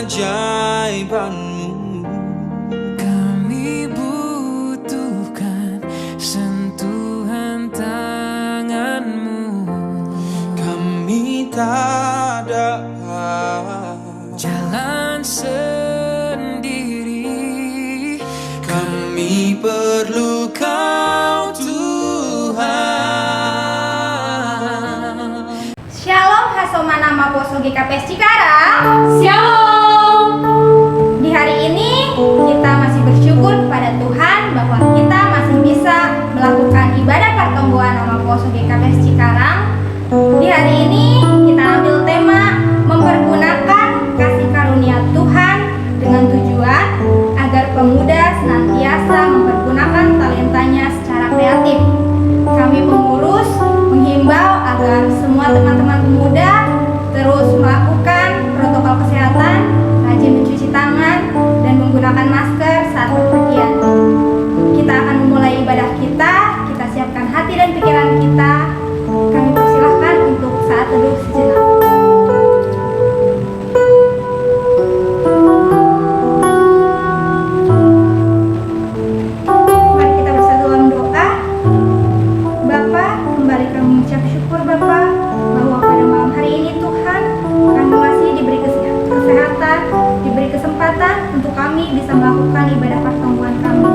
keajaiban-Mu. Kami butuhkan sentuhan tangan-Mu. Kami tak dapat jalan sendiri. Kami perlu Kau Tuhan. Shalom Hasomana Maposo GKPS Cikarang. Shalom. Di hari ini kita masih bersyukur kepada Tuhan bahwa kita masih bisa melakukan ibadah pertumbuhan Maposo GKPS Cikarang. Di hari ini kita ambil tema mempergunakan kasih karunia Tuhan dengan tujuan agar pemuda senantiasa mempergunakan talentanya secara kreatif. Kami pengurus menghimbau agar semua teman-teman pemuda terus melakukan protokol kesehatan, rajin mencuci tangan, dan menggunakan masker saat bepergian. Kita akan memulai ibadah kita siapkan hati dan pikiran kita. Kami persilahkan untuk saat teduh sejenak. Mari kita bersatu dalam doa. Bapa, kembali kami mengucap syukur Bapa bahwa pada malam hari ini Tuhan kami masih diberi kesehatan, diberi kesempatan untuk kami bisa melakukan ibadah pertemuan kami.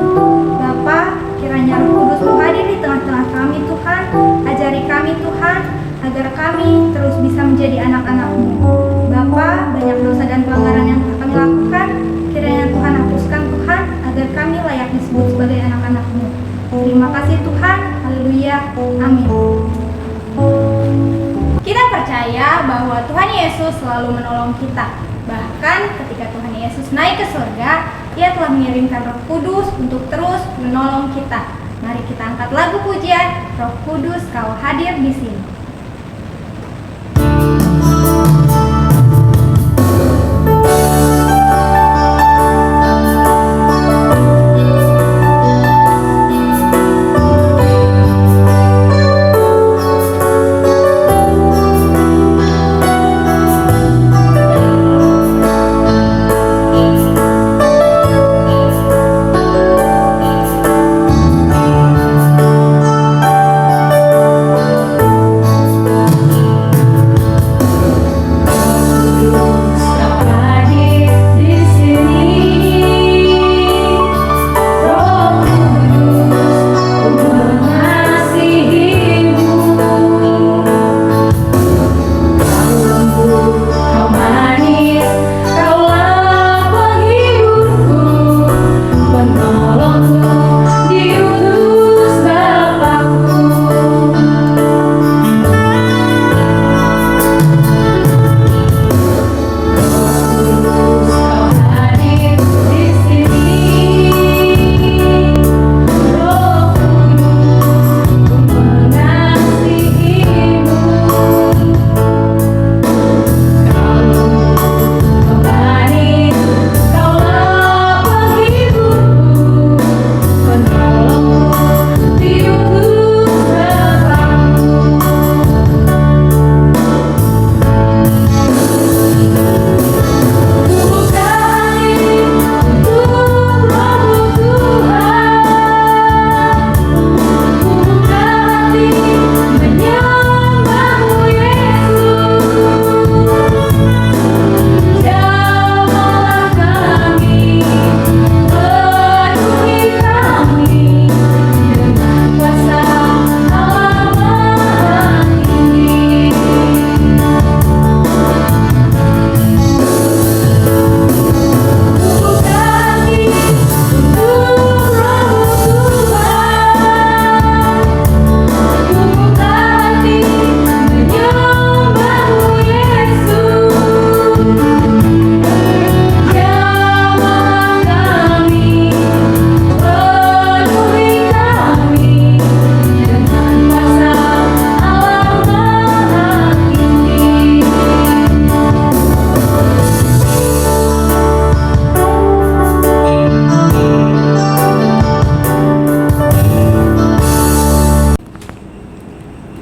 Bapa, kiranya Roh Kudus hadir di tengah-tengah kami Tuhan. Ajari kami Tuhan agar kami terus bisa menjadi anak-anak-Mu. Bapa, banyak dosa dan pelanggaran yang telah kami lakukan, kiranya Tuhan hapuskan Tuhan agar kami layak disebut sebagai anak-anak-Mu. Terima kasih Tuhan. Haleluya. Amin. Kita percaya bahwa Tuhan Yesus selalu menolong kita. Bahkan ketika Tuhan Yesus naik ke surga, Ia telah mengirimkan Roh Kudus untuk terus menolong kita. Mari kita angkat lagu pujian, Roh Kudus Kau hadir di sini.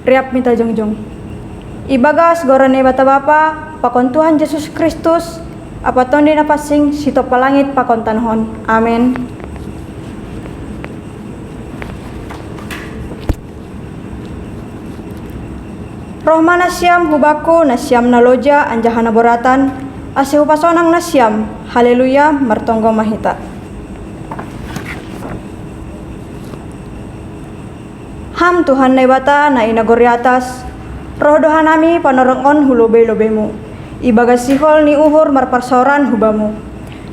Riap minta jongjong. Ibagas gorone bata bapa, pakon Tuhan Yesus Kristus, apa tondi na pasing sito palangit pakontanhon. Amin. Rohma nasyam hubaku nasyam naloja anjahana boratan ase hupasonang nasyam. Haleluya martonggo mahita. Ham Tuhan na ibata na inagori atas, roh doha nami panorongon hulobe-lobemu. Ibaga sihol ni uhur marparsoran hubamu.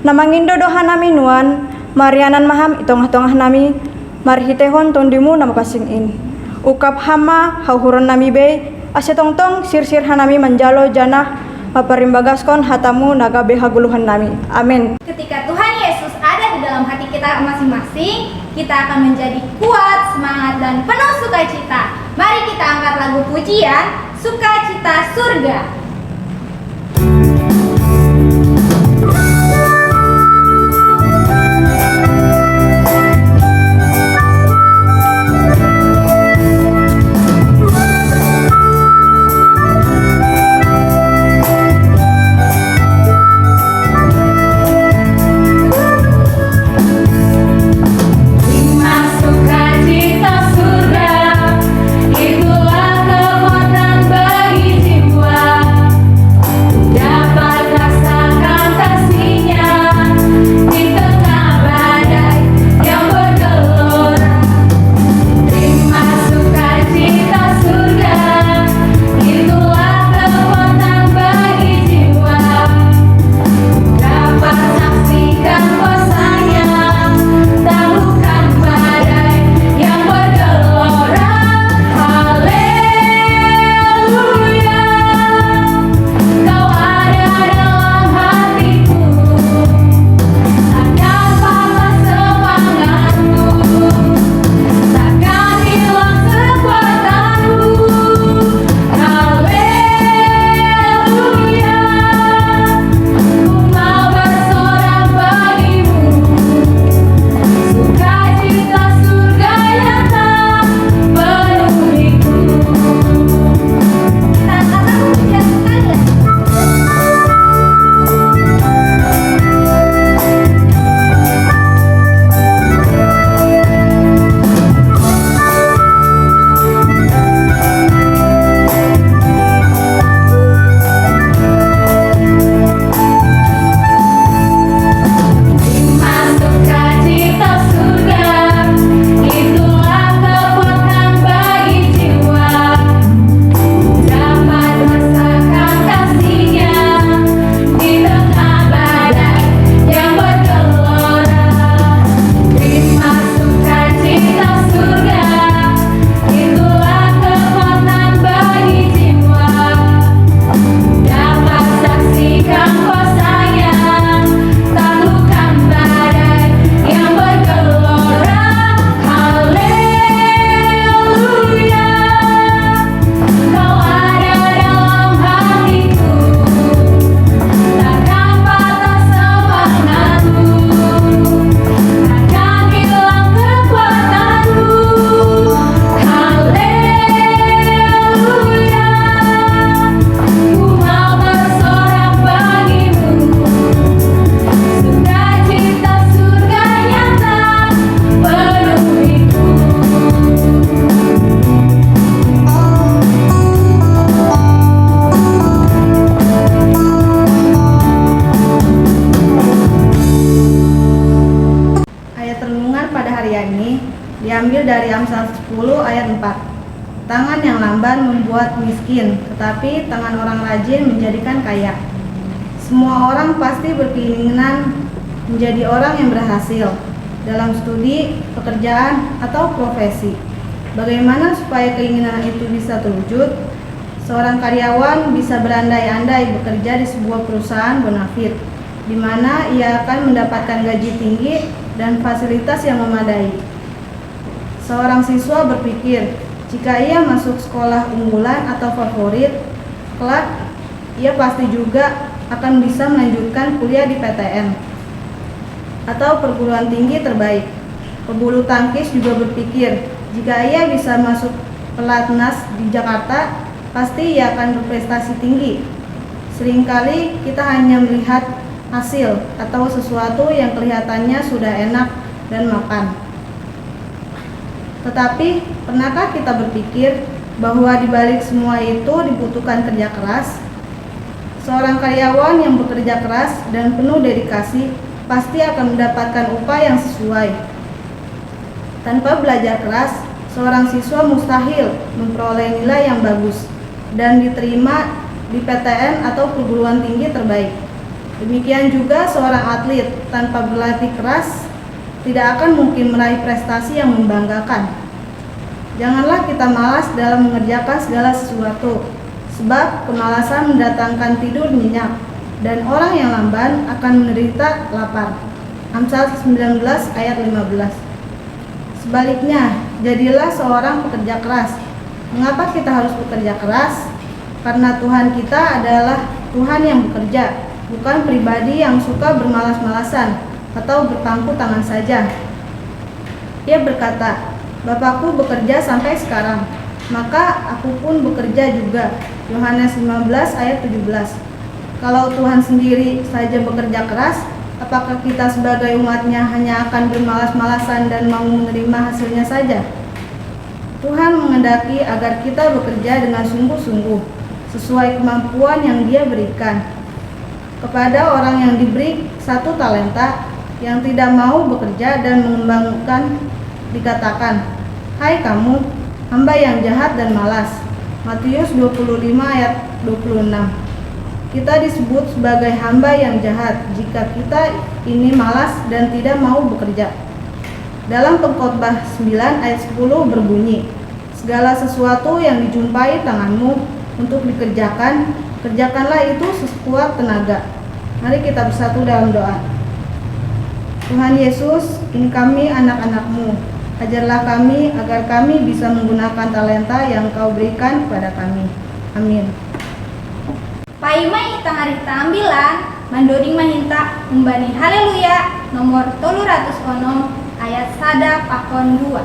Namangindo doha nami nuan, marianan maham itongah-tongah nami, marhitehon tondimu namakasingin. Ukap hama hauhuron nami be, ase tongtong sir-sir hanami manjalo janah, maparimbagaskan hatamu nagabe haguluhan nami. Amin. Ketika Tuhan Yesus ada di dalam hati kita masing-masing, kita akan menjadi kuat, semangat, dan penuh sukacita. Mari kita angkat lagu pujian, Sukacita Surga. diambil dari Amsal 10 ayat 4. Tangan yang lamban membuat miskin, tetapi tangan orang rajin menjadikan kaya. Semua orang pasti berkeinginan menjadi orang yang berhasil dalam studi, pekerjaan, atau profesi. Bagaimana supaya keinginan itu bisa terwujud? Seorang karyawan bisa berandai-andai bekerja di sebuah perusahaan bonafit, di mana ia akan mendapatkan gaji tinggi dan fasilitas yang memadai. Seorang siswa berpikir, jika ia masuk sekolah unggulan atau favorit, kelak ia pasti juga akan bisa melanjutkan kuliah di PTN atau perguruan tinggi terbaik. Pebulu tangkis juga berpikir, jika ia bisa masuk pelatnas di Jakarta, pasti ia akan berprestasi tinggi. Seringkali kita hanya melihat hasil atau sesuatu yang kelihatannya sudah enak dan makan. Tetapi, pernahkah kita berpikir bahwa di balik semua itu dibutuhkan kerja keras? Seorang karyawan yang bekerja keras dan penuh dedikasi pasti akan mendapatkan upah yang sesuai. Tanpa belajar keras, seorang siswa mustahil memperoleh nilai yang bagus dan diterima di PTN atau perguruan tinggi terbaik. Demikian juga seorang atlet tanpa berlatih keras tidak akan mungkin meraih prestasi yang membanggakan. Janganlah kita malas dalam mengerjakan segala sesuatu, sebab kemalasan mendatangkan tidur nyenyak, dan orang yang lamban akan menderita lapar. Amsal 19 ayat 15. Sebaliknya, jadilah seorang pekerja keras. Mengapa kita harus bekerja keras? Karena Tuhan kita adalah Tuhan yang bekerja, bukan pribadi yang suka bermalas-malasan atau berpangku tangan saja. Ia berkata, "Bapakku bekerja sampai sekarang, maka aku pun bekerja juga." Yohanes 15 ayat 17. Kalau Tuhan sendiri saja bekerja keras, apakah kita sebagai umatnya hanya akan bermalas-malasan dan mau menerima hasilnya saja? Tuhan menghendaki agar kita bekerja dengan sungguh-sungguh, sesuai kemampuan yang Dia berikan. Kepada orang yang diberi 1 talenta, yang tidak mau bekerja dan mengembangkan, dikatakan, "Hai kamu, hamba yang jahat dan malas." Matius 25 ayat 26. Kita disebut sebagai hamba yang jahat jika kita ini malas dan tidak mau bekerja. Dalam Pengkhotbah 9 ayat 10 berbunyi, "Segala sesuatu yang dijumpai tanganmu untuk dikerjakan, kerjakanlah itu sekuat tenaga." Mari kita bersatu dalam doa. Tuhan Yesus, ini kami anak-anak-Mu. Ajarlah kami agar kami bisa menggunakan talenta yang Kau berikan kepada kami. Amin. Paimai tangarita ambilan, mandoring mahinta, umbani haleluya, nomor 306 ayat sada pakon 2.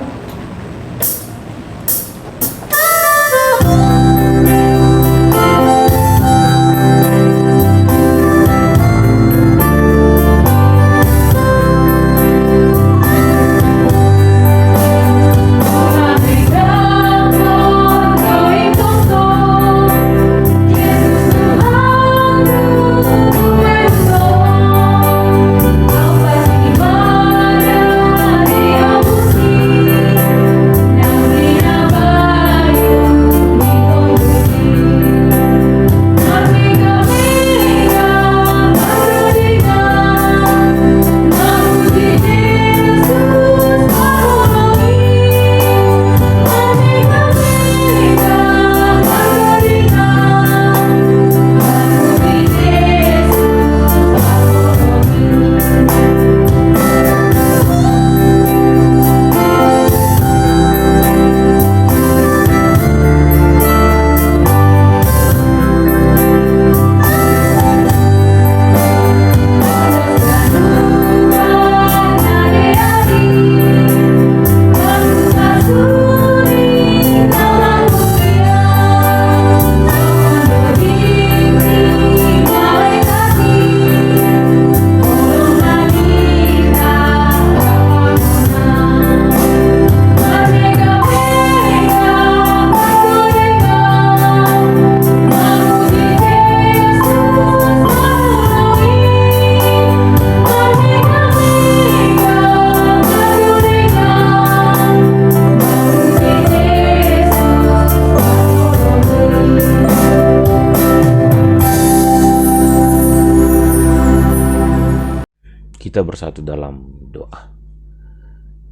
Kita bersatu dalam doa.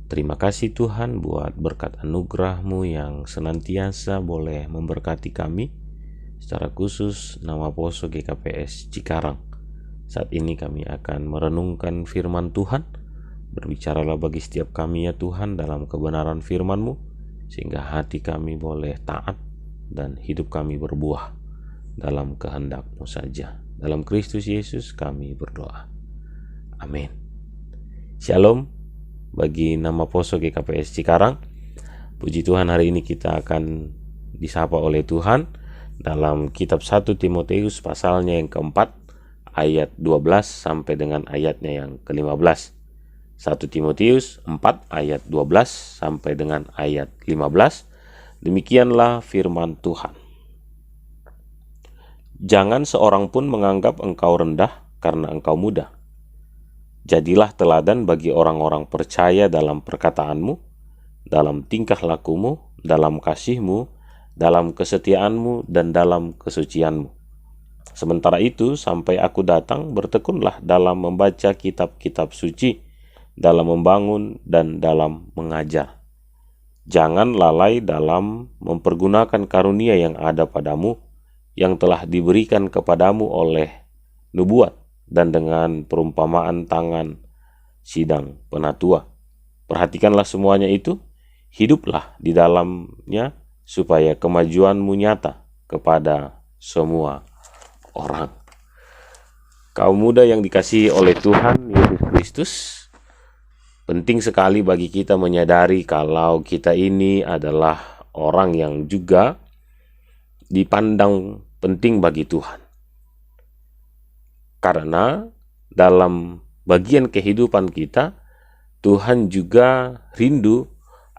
Terima kasih Tuhan buat berkat anugerah-Mu yang senantiasa boleh memberkati kami, secara khusus nama Poso GKPS Cikarang. Saat ini kami akan merenungkan firman Tuhan. Berbicaralah bagi setiap kami ya Tuhan dalam kebenaran firman-Mu, sehingga hati kami boleh taat dan hidup kami berbuah dalam kehendak-Mu saja. Dalam Kristus Yesus kami berdoa. Amin. Shalom bagi nama Poso GKPS Cikarang. Puji Tuhan, hari ini kita akan disapa oleh Tuhan dalam kitab 1 Timotius pasalnya yang keempat ayat 12 sampai dengan ayatnya yang ke-15. 1 Timotius 4 ayat 12 sampai dengan ayat 15. Demikianlah firman Tuhan. Jangan seorang pun menganggap engkau rendah karena engkau muda. Jadilah teladan bagi orang-orang percaya dalam perkataanmu, dalam tingkah lakumu, dalam kasihmu, dalam kesetiaanmu, dan dalam kesucianmu. Sementara itu, sampai aku datang, bertekunlah dalam membaca kitab-kitab suci, dalam membangun dan dalam mengajar. Jangan lalai dalam mempergunakan karunia yang ada padamu, yang telah diberikan kepadamu oleh nubuat dan dengan perumpamaan tangan sidang penatua. Perhatikanlah semuanya itu, hiduplah di dalamnya, supaya kemajuanmu nyata kepada semua orang. Kaum muda yang dikasihi oleh Tuhan Yesus Kristus, penting sekali bagi kita menyadari kalau kita ini adalah orang yang juga dipandang penting bagi Tuhan. Karena dalam bagian kehidupan kita, Tuhan juga rindu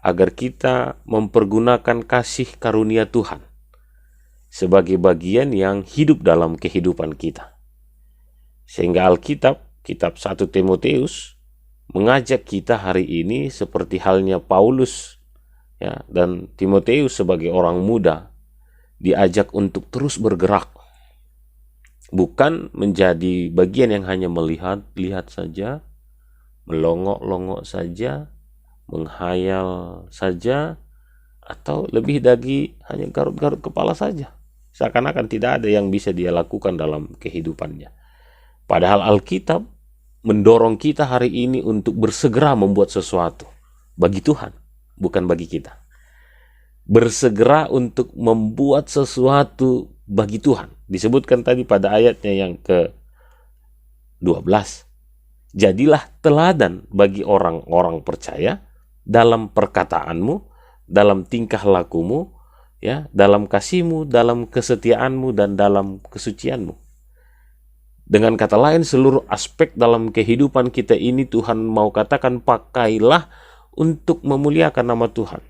agar kita mempergunakan kasih karunia Tuhan sebagai bagian yang hidup dalam kehidupan kita. Sehingga Alkitab, kitab 1 Timotius, mengajak kita hari ini seperti halnya Paulus ya, dan Timotius sebagai orang muda, diajak untuk terus bergerak. Bukan menjadi bagian yang hanya melihat saja, melongok-longok saja, menghayal saja, atau lebih lagi hanya garuk-garuk kepala saja. Seakan-akan tidak ada yang bisa dia lakukan dalam kehidupannya. Padahal Alkitab mendorong kita hari ini untuk bersegera membuat sesuatu bagi Tuhan, bukan bagi kita. Bersegera untuk membuat sesuatu bagi Tuhan. Disebutkan tadi pada ayatnya yang ke-12. Jadilah teladan bagi orang-orang percaya dalam perkataanmu, dalam tingkah lakumu, ya, dalam kasihmu, dalam kesetiaanmu, dan dalam kesucianmu. Dengan kata lain, seluruh aspek dalam kehidupan kita ini Tuhan mau katakan pakailah untuk memuliakan nama Tuhan.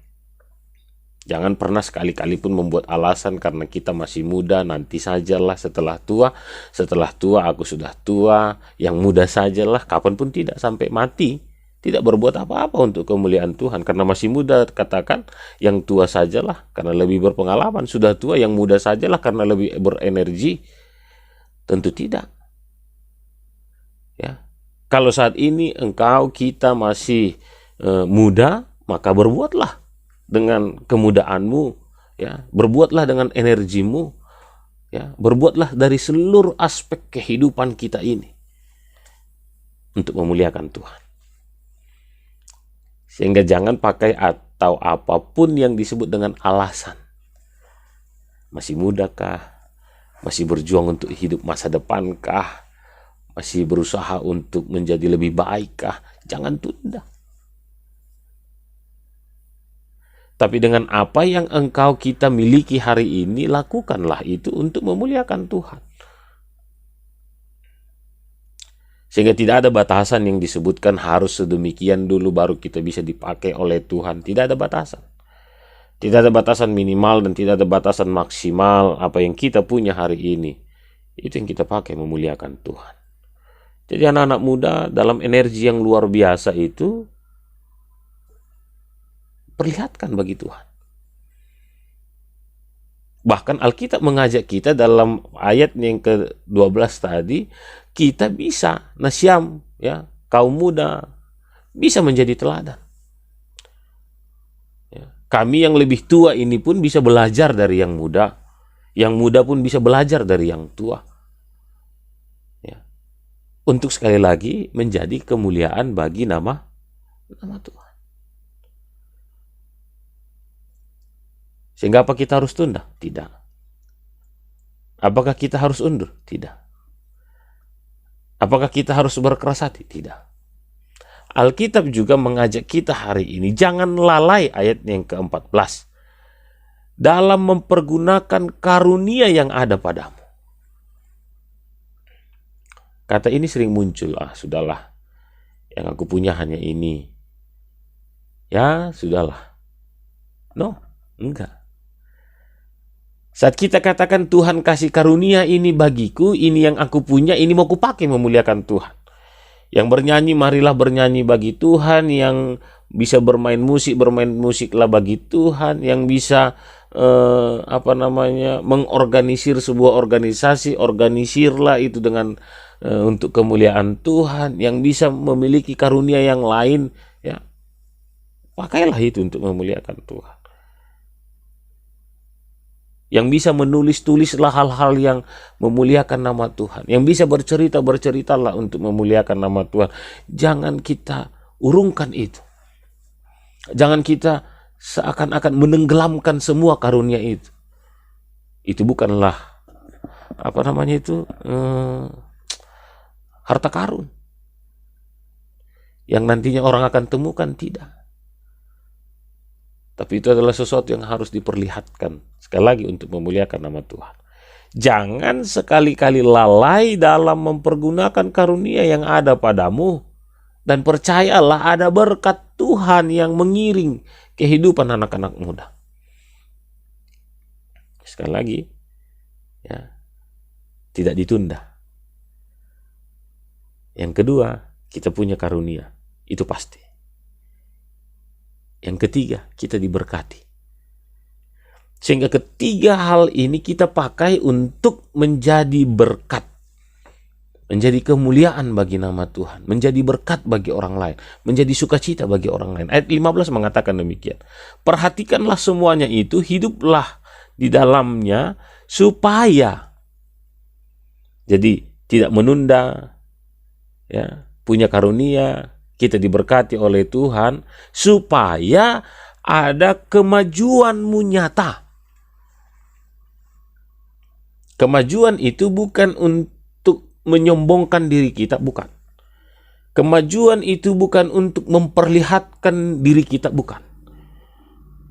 Jangan pernah sekali-kali pun membuat alasan karena kita masih muda, nanti sajalah setelah tua aku sudah tua, yang muda sajalah, kapanpun tidak, sampai mati. Tidak berbuat apa-apa untuk kemuliaan Tuhan. Karena masih muda, katakan yang tua sajalah karena lebih berpengalaman. Sudah tua, yang muda sajalah karena lebih berenergi. Tentu tidak. Ya. Kalau saat ini kita masih muda, maka berbuatlah dengan kemudaanmu, ya. Berbuatlah dengan energimu, ya. Berbuatlah dari seluruh aspek kehidupan kita ini untuk memuliakan Tuhan. Sehingga jangan pakai atau apapun yang disebut dengan alasan. Masih mudakah? Masih berjuang untuk hidup masa depankah? Masih berusaha untuk menjadi lebih baikkah? Jangan tunda. Tapi dengan apa yang kita miliki hari ini, lakukanlah itu untuk memuliakan Tuhan. Sehingga tidak ada batasan yang disebutkan harus sedemikian dulu baru kita bisa dipakai oleh Tuhan. Tidak ada batasan. Tidak ada batasan minimal dan tidak ada batasan maksimal apa yang kita punya hari ini. Itu yang kita pakai memuliakan Tuhan. Jadi anak-anak muda dalam energi yang luar biasa itu, perlihatkan bagi Tuhan. Bahkan Alkitab mengajak kita dalam ayat yang ke-12 tadi, kita bisa, nasyam, ya, kaum muda, bisa menjadi teladan. Ya, kami yang lebih tua ini pun bisa belajar dari yang muda pun bisa belajar dari yang tua. Ya. Untuk sekali lagi menjadi kemuliaan bagi nama Tuhan. Sehingga apa kita harus tunda? Tidak. Apakah kita harus undur? Tidak. Apakah kita harus berkeras hati? Tidak. Alkitab juga mengajak kita hari ini, jangan lalai ayat yang ke-14. Dalam mempergunakan karunia yang ada padamu. kata ini sering muncul, sudahlah, yang aku punya hanya ini. Ya, sudahlah. No, enggak. Saat kita katakan Tuhan kasih karunia ini bagiku, ini yang aku punya, ini mau kupakai memuliakan Tuhan. Yang bernyanyi, marilah bernyanyi bagi Tuhan. Yang bisa bermain musiklah bagi Tuhan. Yang bisa mengorganisir sebuah organisasi, organisirlah itu dengan untuk kemuliaan Tuhan. Yang bisa memiliki karunia yang lain, ya pakailah itu untuk memuliakan Tuhan. Yang bisa menulis-tulislah hal-hal yang memuliakan nama Tuhan. Yang bisa berceritalah untuk memuliakan nama Tuhan. Jangan kita urungkan itu. Jangan kita seakan-akan menenggelamkan semua karunia itu. Itu bukanlah harta karun yang nantinya orang akan temukan, tidak. Tapi itu adalah sesuatu yang harus diperlihatkan sekali lagi untuk memuliakan nama Tuhan. Jangan sekali-kali lalai dalam mempergunakan karunia yang ada padamu. Dan percayalah ada berkat Tuhan yang mengiring kehidupan anak-anak muda. Sekali lagi, ya, tidak ditunda. Yang kedua, kita punya karunia. Itu pasti. Yang ketiga, kita diberkati. Sehingga ketiga hal ini kita pakai untuk menjadi berkat. Menjadi kemuliaan bagi nama Tuhan. Menjadi berkat bagi orang lain. Menjadi sukacita bagi orang lain. Ayat 15 mengatakan demikian. Perhatikanlah semuanya itu, hiduplah di dalamnya supaya. Jadi tidak menunda, ya, punya karunia, kita diberkati oleh Tuhan supaya ada kemajuanmu nyata. Kemajuan itu bukan untuk menyombongkan diri kita, bukan. Kemajuan itu bukan untuk memperlihatkan diri kita, bukan.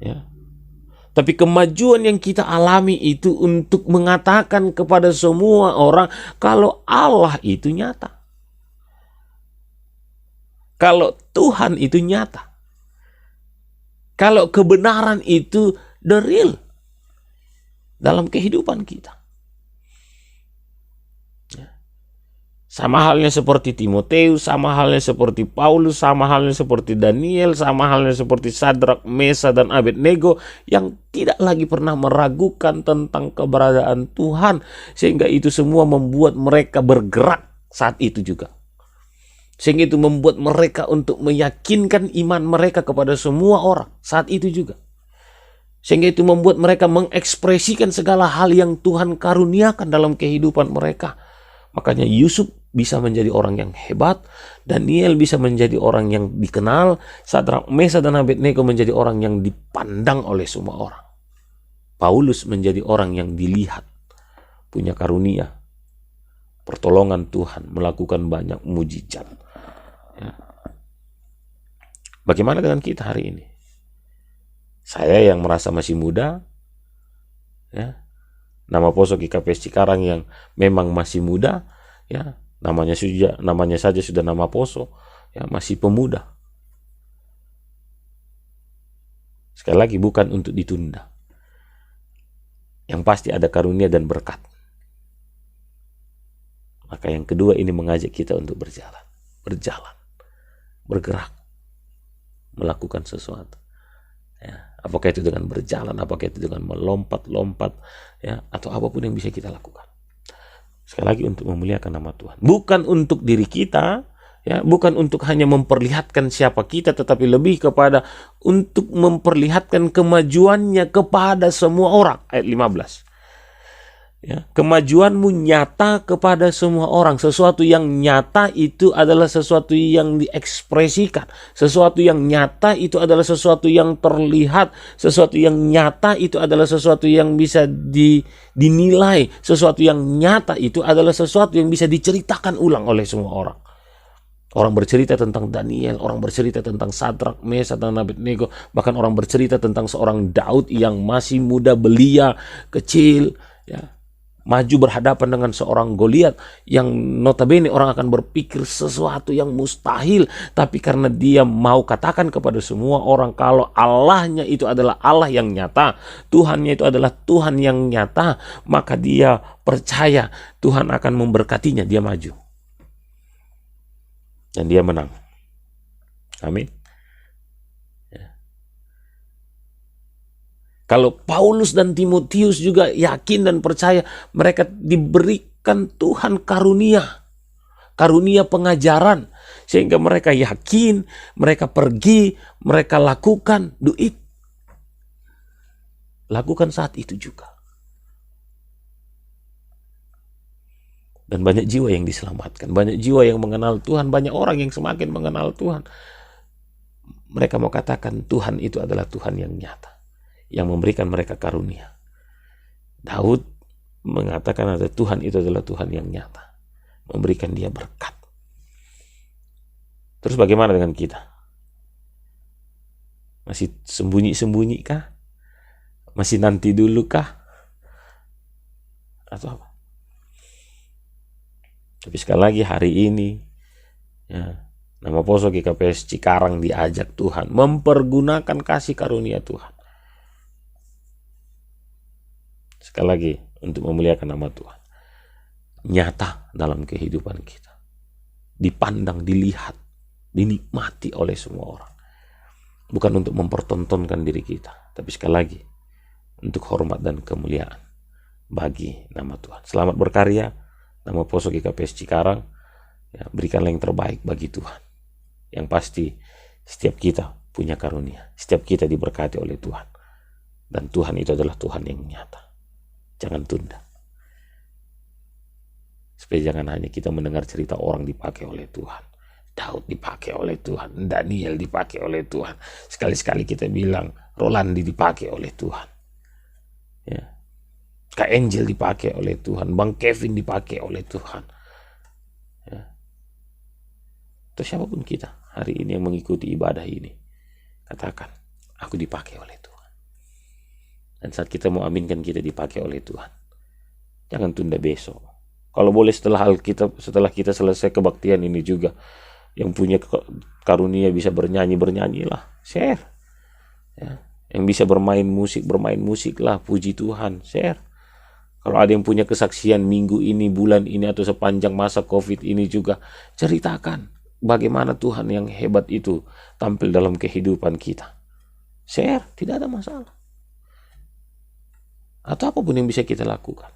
Ya. Tapi kemajuan yang kita alami itu untuk mengatakan kepada semua orang kalau Allah itu nyata. Kalau Tuhan itu nyata. Kalau kebenaran itu the real dalam kehidupan kita. Ya. Sama halnya seperti Timotius, sama halnya seperti Paulus, sama halnya seperti Daniel, sama halnya seperti Sadrak, Mesa, dan Abednego yang tidak lagi pernah meragukan tentang keberadaan Tuhan. Sehingga itu semua membuat mereka bergerak saat itu juga. Sehingga itu membuat mereka untuk meyakinkan iman mereka kepada semua orang saat itu juga. Sehingga itu membuat mereka mengekspresikan segala hal yang Tuhan karuniakan dalam kehidupan mereka. Makanya Yusuf bisa menjadi orang yang hebat, Daniel bisa menjadi orang yang dikenal, Sadrak, Mesa, dan Abednego menjadi orang yang dipandang oleh semua orang. Paulus menjadi orang yang dilihat, punya karunia, pertolongan Tuhan, melakukan banyak mujizat. Ya. Bagaimana dengan kita hari ini? Saya yang merasa masih muda, ya, nama Poso GKPS Cikarang yang memang masih muda, ya, namanya saja sudah nama Poso, ya, masih pemuda. Sekali lagi, bukan untuk ditunda. Yang pasti ada karunia dan berkat. Maka yang kedua ini mengajak kita untuk berjalan, bergerak, melakukan sesuatu. Ya, apakah itu dengan berjalan, apakah itu dengan melompat-lompat, ya, atau apapun yang bisa kita lakukan. Sekali lagi untuk memuliakan nama Tuhan. Bukan untuk diri kita, ya, bukan untuk hanya memperlihatkan siapa kita, tetapi lebih kepada untuk memperlihatkan kemajuannya kepada semua orang. Ayat 15. Ya, kemajuanmu nyata kepada semua orang. Sesuatu yang nyata itu adalah sesuatu yang diekspresikan. Sesuatu yang nyata itu adalah sesuatu yang terlihat. Sesuatu yang nyata itu adalah sesuatu yang bisa dinilai. Sesuatu yang nyata itu adalah sesuatu yang bisa diceritakan ulang oleh semua orang. Orang bercerita tentang Daniel, orang bercerita tentang Sadrak, Mesa, dan Abednego. Bahkan orang bercerita tentang seorang Daud yang masih muda belia, kecil, ya, maju berhadapan dengan seorang Goliat yang notabene orang akan berpikir sesuatu yang mustahil, tapi karena dia mau katakan kepada semua orang kalau Allahnya itu adalah Allah yang nyata, Tuhannya itu adalah Tuhan yang nyata, maka dia percaya Tuhan akan memberkatinya. Dia maju dan dia menang. Amin. Kalau Paulus dan Timotius juga yakin dan percaya, mereka diberikan Tuhan karunia pengajaran, sehingga mereka yakin, mereka pergi, mereka lakukan, do it. Lakukan saat itu juga. Dan banyak jiwa yang diselamatkan, banyak jiwa yang mengenal Tuhan, banyak orang yang semakin mengenal Tuhan. Mereka mau katakan Tuhan itu adalah Tuhan yang nyata, yang memberikan mereka karunia. Daud mengatakan ada Tuhan itu adalah Tuhan yang nyata, memberikan dia berkat. Terus bagaimana dengan kita? Masih sembunyi-sembunyi kah? Masih nanti dulu kah? Atau apa? Tapi sekali lagi hari ini, ya, nama Poso GKPS Cikarang diajak Tuhan mempergunakan kasih karunia Tuhan. Sekali lagi, untuk memuliakan nama Tuhan. Nyata dalam kehidupan kita. Dipandang, dilihat, dinikmati oleh semua orang. Bukan untuk mempertontonkan diri kita, tapi sekali lagi, untuk hormat dan kemuliaan bagi nama Tuhan. Selamat berkarya, nama Poso GKPS Cikarang. Ya, berikanlah yang terbaik bagi Tuhan. Yang pasti, setiap kita punya karunia. Setiap kita diberkati oleh Tuhan. Dan Tuhan itu adalah Tuhan yang nyata. Jangan tunda. Supaya jangan hanya kita mendengar cerita orang dipakai oleh Tuhan. Daud dipakai oleh Tuhan. Daniel dipakai oleh Tuhan. Sekali-sekali kita bilang Rolandi dipakai oleh Tuhan. Ya. Kak Angel dipakai oleh Tuhan. Bang Kevin dipakai oleh Tuhan. Ya. Atau siapapun kita hari ini yang mengikuti ibadah ini. Katakan, aku dipakai oleh Tuhan. Dan saat kita mau aminkan kita dipakai oleh Tuhan, jangan tunda besok. Kalau boleh setelah kita selesai kebaktian ini juga, yang punya karunia bisa bernyanyilah, share. Ya. Yang bisa bermain musik lah, puji Tuhan, share. Kalau ada yang punya kesaksian minggu ini, bulan ini, atau sepanjang masa COVID ini juga, ceritakan bagaimana Tuhan yang hebat itu tampil dalam kehidupan kita. Share, tidak ada masalah. Atau apapun yang bisa kita lakukan.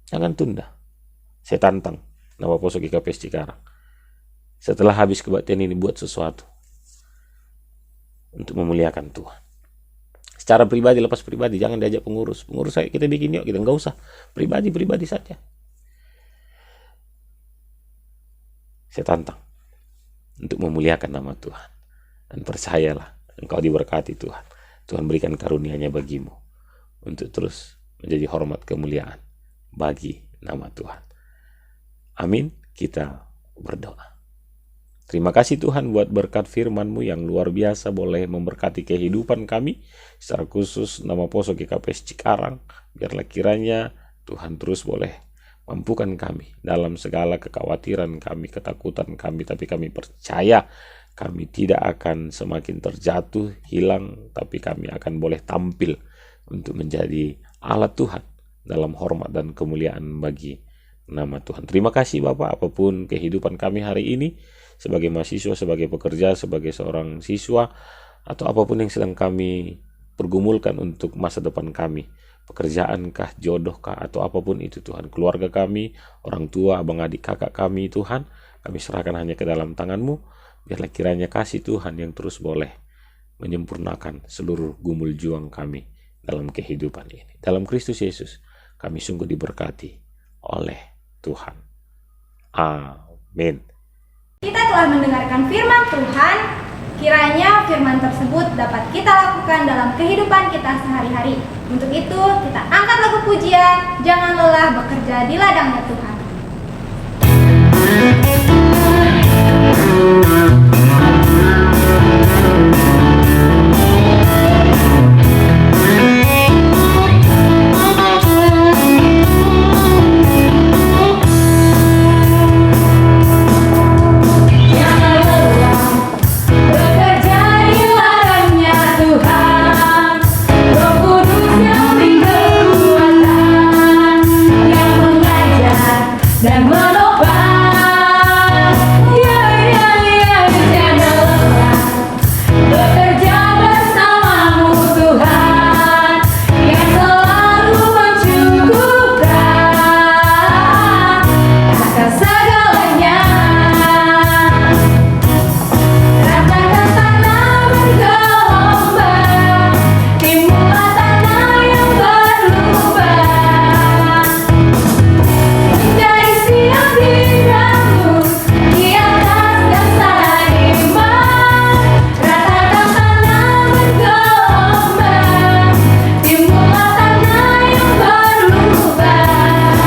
Jangan tunda. Saya tantang nama Poso GKPS Cikarang. Setelah habis kebaktian ini, buat sesuatu untuk memuliakan Tuhan. Secara pribadi, lepas pribadi, jangan diajak pengurus. Pengurus saya kita bikin yuk, kita nggak usah. Pribadi saja. Saya tantang untuk memuliakan nama Tuhan. Dan percayalah, engkau diberkati Tuhan. Tuhan berikan karunia-Nya bagimu untuk terus menjadi hormat kemuliaan bagi nama Tuhan. Amin. Kita berdoa. Terima kasih Tuhan buat berkat firman-Mu yang luar biasa, boleh memberkati kehidupan kami, secara khusus nama Poso GKPS Cikarang. Biarlah kiranya Tuhan terus boleh mampukan kami dalam segala kekhawatiran kami, ketakutan kami, tapi kami percaya kami tidak akan semakin terjatuh, hilang, tapi kami akan boleh tampil untuk menjadi alat Tuhan dalam hormat dan kemuliaan bagi nama Tuhan. Terima kasih Bapak, apapun kehidupan kami hari ini, sebagai mahasiswa, sebagai pekerja, sebagai seorang siswa, atau apapun yang sedang kami pergumulkan untuk masa depan kami, pekerjaankah, jodohkah, atau apapun itu Tuhan, keluarga kami, orang tua, abang adik kakak kami Tuhan, kami serahkan hanya ke dalam tangan-Mu. Biarlah kiranya kasih Tuhan yang terus boleh menyempurnakan seluruh gumul juang kami dalam kehidupan ini. Dalam Kristus Yesus, kami sungguh diberkati oleh Tuhan. Amin. Kita telah mendengarkan firman Tuhan. Kiranya firman tersebut dapat kita lakukan dalam kehidupan kita sehari-hari. Untuk itu, kita angkat lagu pujian, jangan lelah bekerja di ladangnya Tuhan. Tuhan. Ya, ya, ya, tiada lelah bekerja bersamamu Tuhan, yang selalu mencukupkan atas segalanya. Ratakan tanah bergelombang, timbullah tanah yang berlubang, menjadi siap dibangun di atas dasar iman. Ratakan tanah bergelombang, timbullah tanah yang berlubang,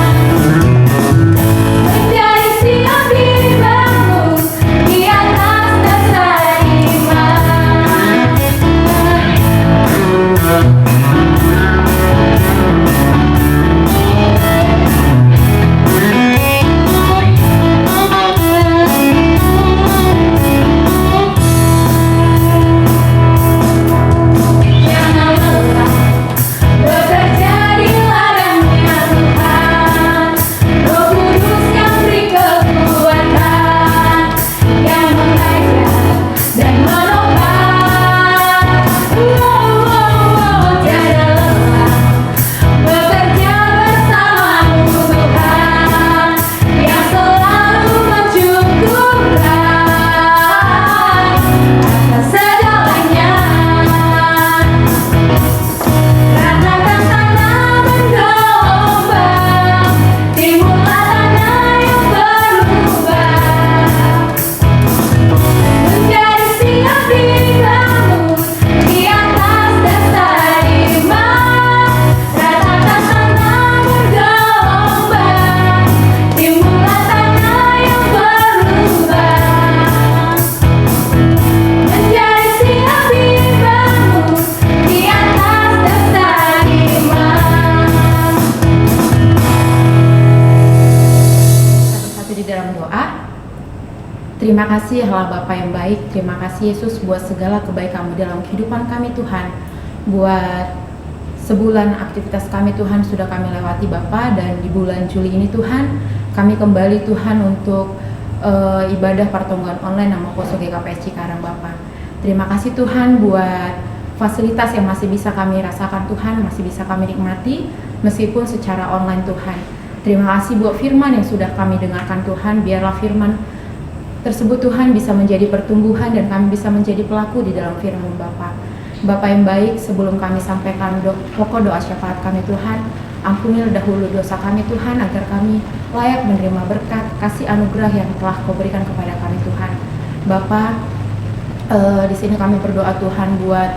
menjadi siap dibangun di atas dasar iman. Jangan lelah bekerja di ladangnya Tuhan, Roh Kudus yang beri kekuatan, yang mengajar dan menopang. Tiada lelah bekerja bersamamu Tuhan, yang selalu mencukupkan atas segalanya. Ratakan tanah bergelombang, timbullah tanah yang berlubang, menjadi siap dibangun di atas dasar iman. Ratakan tanah bergelombang, timbullah tanah yang berlubang, menjadi siap dibangun di atas dasar iman. Satu-satu di dalam doa. Terima kasih Allah Bapa yang baik, terima kasih Yesus buat segala kebaikan-Mu dalam kehidupan kami Tuhan. Buat sebulan aktivitas kami Tuhan sudah kami lewati Bapa, dan di bulan Juli ini Tuhan kami kembali Tuhan untuk ibadah pertemuan online nama Poso GKPS Cikarang Bapa. Terima kasih Tuhan buat fasilitas yang masih bisa kami rasakan Tuhan, masih bisa kami nikmati meskipun secara online Tuhan. Terima kasih buat firman yang sudah kami dengarkan Tuhan, biarlah firman tersebut Tuhan bisa menjadi pertumbuhan dan kami bisa menjadi pelaku di dalam firman Bapa. Bapa yang baik, sebelum kami sampaikan pokok doa syafaat kami Tuhan, ampunilah dahulu dosa kami Tuhan, agar kami layak menerima berkat kasih anugerah yang telah Kau berikan kepada kami Tuhan. Bapa, di sini kami berdoa Tuhan buat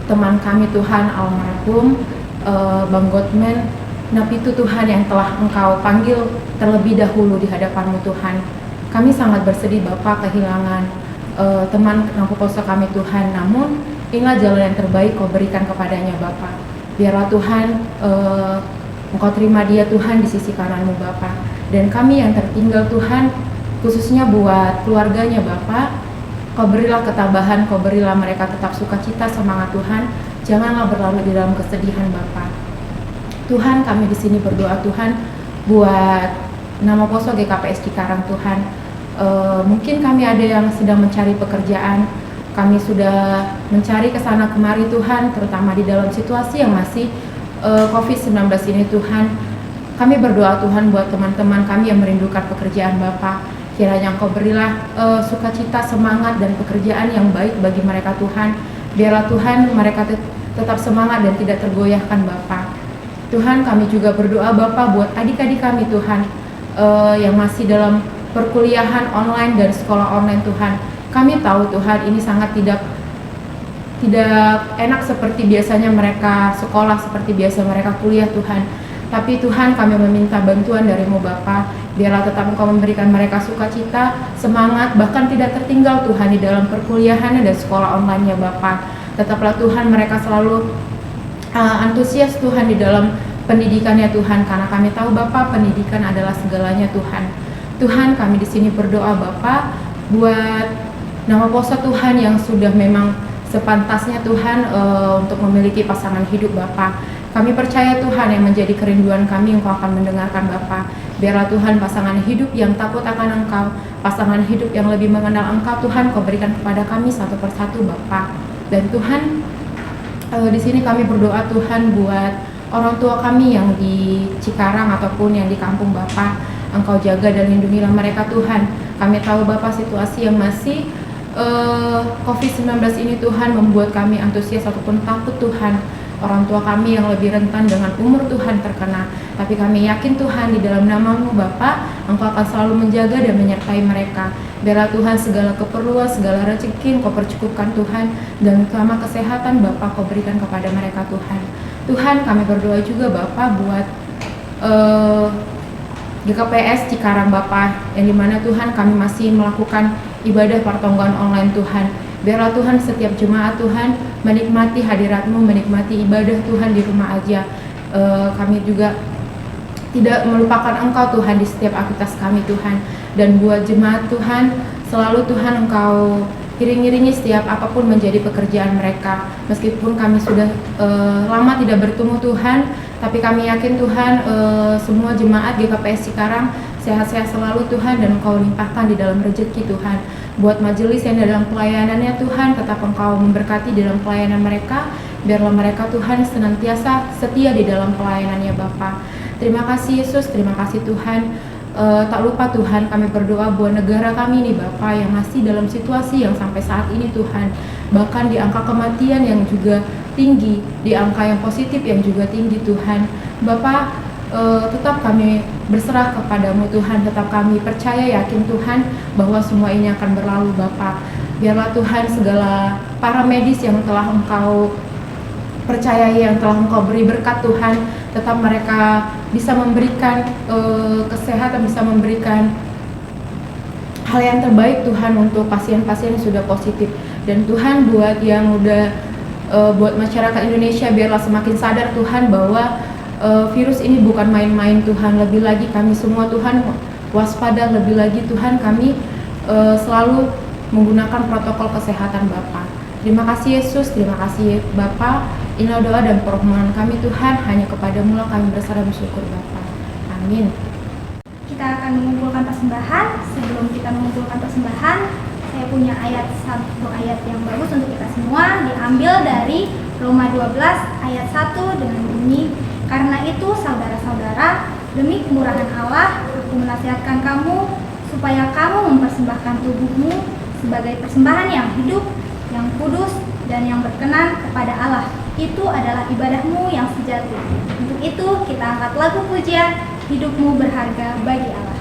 teman kami Tuhan almarhum Bang Godman Napitu Tuhan, yang telah Engkau panggil terlebih dahulu di hadapan-Mu Tuhan. Kami sangat bersedih Bapa kehilangan teman Nampu Poso kami Tuhan, namun inilah jalan yang terbaik Kau berikan kepadanya Bapa. Biarlah Tuhan Engkau terima dia Tuhan di sisi kanan-Mu Bapa, dan kami yang tertinggal Tuhan, khususnya buat keluarganya Bapa, Kau berilah ketabahan, Kau berilah mereka tetap sukacita, semangat Tuhan, janganlah berlarut di dalam kesedihan Bapa. Tuhan, kami di sini berdoa Tuhan buat nama Poso GKPS Cikarang Tuhan. Mungkin kami ada yang sedang mencari pekerjaan, kami sudah mencari kesana kemari Tuhan, terutama di dalam situasi yang masih COVID-19 ini Tuhan. Kami berdoa Tuhan buat teman-teman kami yang merindukan pekerjaan Bapa. Kiranya Engkau berilah sukacita, semangat, dan pekerjaan yang baik bagi mereka Tuhan. Biarlah Tuhan mereka tetap semangat dan tidak tergoyahkan Bapa. Tuhan, kami juga berdoa Bapa buat adik-adik kami Tuhan, yang masih dalam perkuliahan online dan sekolah online Tuhan. Kami tahu Tuhan ini sangat tidak enak seperti biasanya mereka sekolah, seperti biasa mereka kuliah Tuhan. Tapi Tuhan, kami meminta bantuan dari-Mu Bapa. Biarlah tetap Engkau memberikan mereka sukacita, semangat, bahkan tidak tertinggal Tuhan di dalam perkuliahan dan sekolah online-nya Bapa. Tetaplah Tuhan mereka selalu antusias Tuhan di dalam pendidikannya Tuhan, karena kami tahu Bapa, pendidikan adalah segalanya Tuhan. Tuhan, kami di sini berdoa Bapa buat nama Poso Tuhan yang sudah memang sepantasnya Tuhan untuk memiliki pasangan hidup Bapa. Kami percaya Tuhan yang menjadi kerinduan kami Engkau akan mendengarkan Bapa. Biarlah Tuhan pasangan hidup yang takut akan Engkau, pasangan hidup yang lebih mengenal Engkau Tuhan, Kau berikan kepada kami satu persatu Bapa. Dan Tuhan, di sini kami berdoa Tuhan buat orang tua kami yang di Cikarang ataupun yang di kampung Bapa. Engkau jaga dan lindungilah mereka Tuhan. Kami tahu Bapa situasi yang masih COVID-19 ini Tuhan membuat kami antusias ataupun takut Tuhan. Orang tua kami yang lebih rentan dengan umur Tuhan terkena. Tapi kami yakin Tuhan di dalam nama-Mu Bapa, Engkau akan selalu menjaga dan menyertai mereka. Biarlah Tuhan segala keperluan, segala rezeki Engkau percukupkan Tuhan. Dan selama kesehatan Bapa Kau berikan kepada mereka Tuhan. Tuhan kami berdoa juga Bapa buat GKPS Cikarang Bapa, yang dimana Tuhan kami masih melakukan ibadah pertongguan online Tuhan. Biarlah Tuhan setiap jemaat Tuhan menikmati hadirat-Mu, menikmati ibadah Tuhan di rumah aja. Kami juga tidak melupakan Engkau Tuhan di setiap aktivitas kami Tuhan. Dan buat jemaat Tuhan, selalu Tuhan Engkau iring-iringi setiap apapun menjadi pekerjaan mereka. Meskipun kami sudah lama tidak bertemu Tuhan, tapi kami yakin Tuhan semua jemaat GKPS Cikarang sehat-sehat selalu Tuhan, dan Engkau limpahkan di dalam rezeki Tuhan. Buat majelis yang dalam pelayanannya Tuhan, tetap Engkau memberkati di dalam pelayanan mereka. Biarlah mereka Tuhan senantiasa setia di dalam pelayanannya Bapa. Terima kasih Yesus, terima kasih Tuhan. Tak lupa Tuhan, kami berdoa buat negara kami nih Bapa, yang masih dalam situasi yang sampai saat ini Tuhan, bahkan di angka kematian yang juga tinggi, di angka yang positif yang juga tinggi Tuhan. Bapa, tetap kami berserah kepadamu Tuhan, tetap kami percaya yakin Tuhan bahwa semua ini akan berlalu Bapa. Biarlah Tuhan segala para medis yang telah Engkau percayai, yang telah Engkau beri berkat Tuhan, tetap mereka bisa memberikan kesehatan, bisa memberikan hal yang terbaik Tuhan untuk pasien-pasien yang sudah positif. Dan Tuhan buat yang udah buat masyarakat Indonesia, biarlah semakin sadar Tuhan bahwa virus ini bukan main-main Tuhan. Lebih lagi kami semua Tuhan waspada, lebih lagi Tuhan kami selalu menggunakan protokol kesehatan Bapa. Terima kasih Yesus, terima kasih Bapa. Inilah doa dan permohonan kami Tuhan, hanya kepadamu lah kami berserah bersyukur Bapa. Amin. Kita akan mengumpulkan persembahan. Sebelum kita mengumpulkan persembahan, saya punya satu ayat yang bagus untuk kita semua, diambil dari Roma 12 ayat 1 dengan bunyi, karena itu saudara-saudara, demi kemurahan Allah, aku menasihatkan kamu supaya kamu mempersembahkan tubuhmu sebagai persembahan yang hidup, yang kudus, dan yang berkenan kepada Allah. Itu adalah ibadahmu yang sejati. Untuk itu kita angkat lagu pujian, hidupmu berharga bagi Allah. Berharga bagi Allah.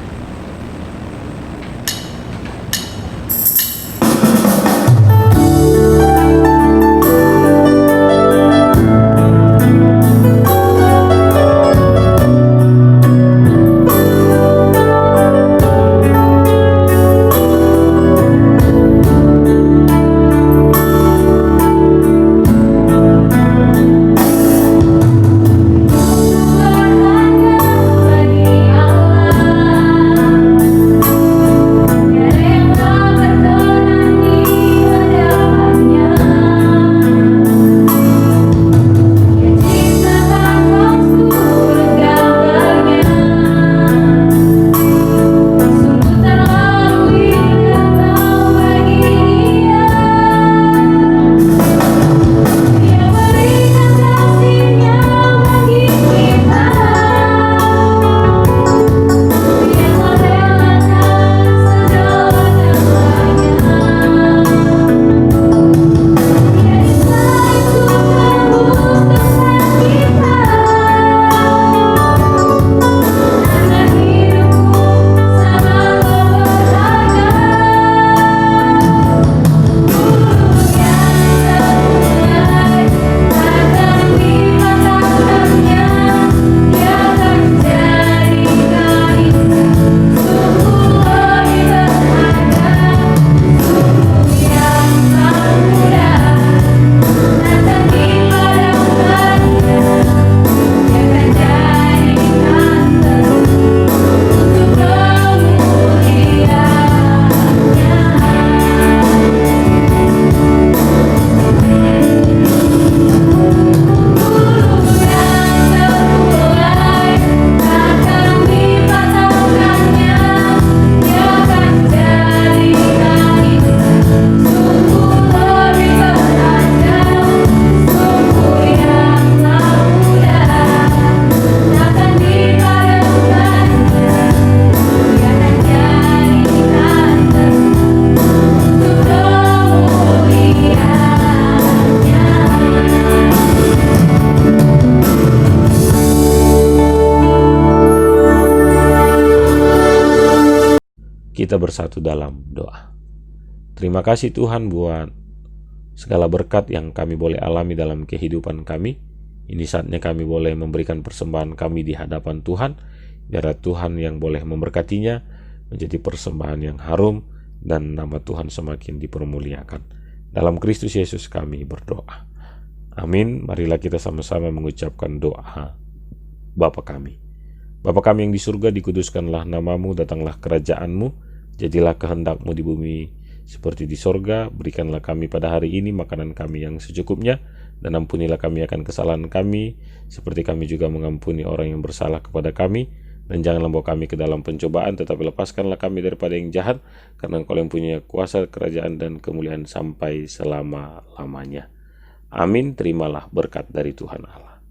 kita bersatu dalam doa. Terima kasih Tuhan buat segala berkat yang kami boleh alami dalam kehidupan kami. Ini saatnya kami boleh memberikan persembahan kami di hadapan Tuhan, biar Tuhan yang boleh memberkatinya menjadi persembahan yang harum dan nama Tuhan semakin dipermuliakan. Dalam Kristus Yesus kami berdoa. Amin. Marilah kita sama-sama mengucapkan doa. Bapa kami. Bapa kami yang di surga, dikuduskanlah namamu, datanglah kerajaan-Mu, jadilah kehendak-Mu di bumi seperti di sorga. Berikanlah kami pada hari ini makanan kami yang secukupnya, dan ampunilah kami akan kesalahan kami, seperti kami juga mengampuni orang yang bersalah kepada kami. Dan janganlah bawa kami ke dalam pencobaan, tetapi lepaskanlah kami daripada yang jahat, karena Engkau yang punya kuasa, kerajaan, dan kemuliaan sampai selama-lamanya. Amin. Terimalah berkat dari Tuhan Allah.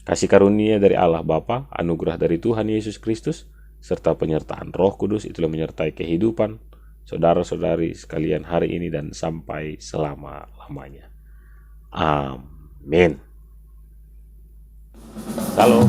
Kasih karunia dari Allah Bapa, anugerah dari Tuhan Yesus Kristus, serta penyertaan Roh Kudus itulah menyertai kehidupan saudara-saudari sekalian hari ini dan sampai selama-lamanya. Amin. Salam.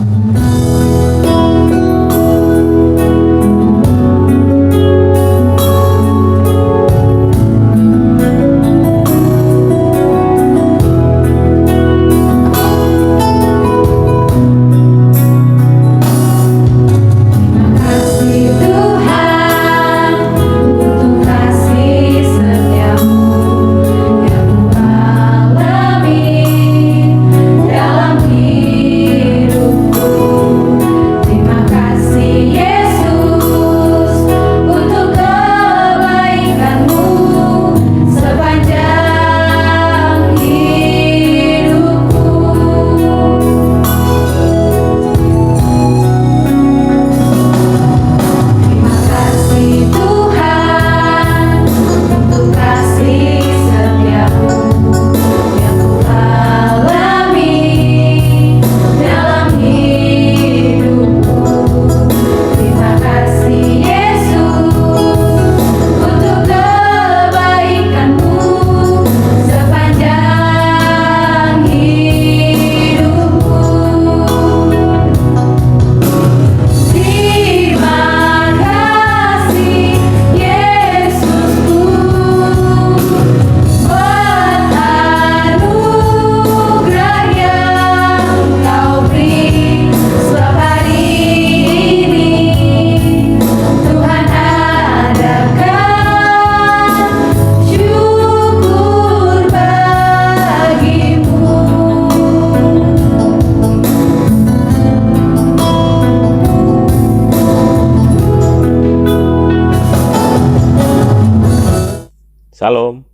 Salam,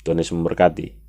Tuhan Yesus memberkati.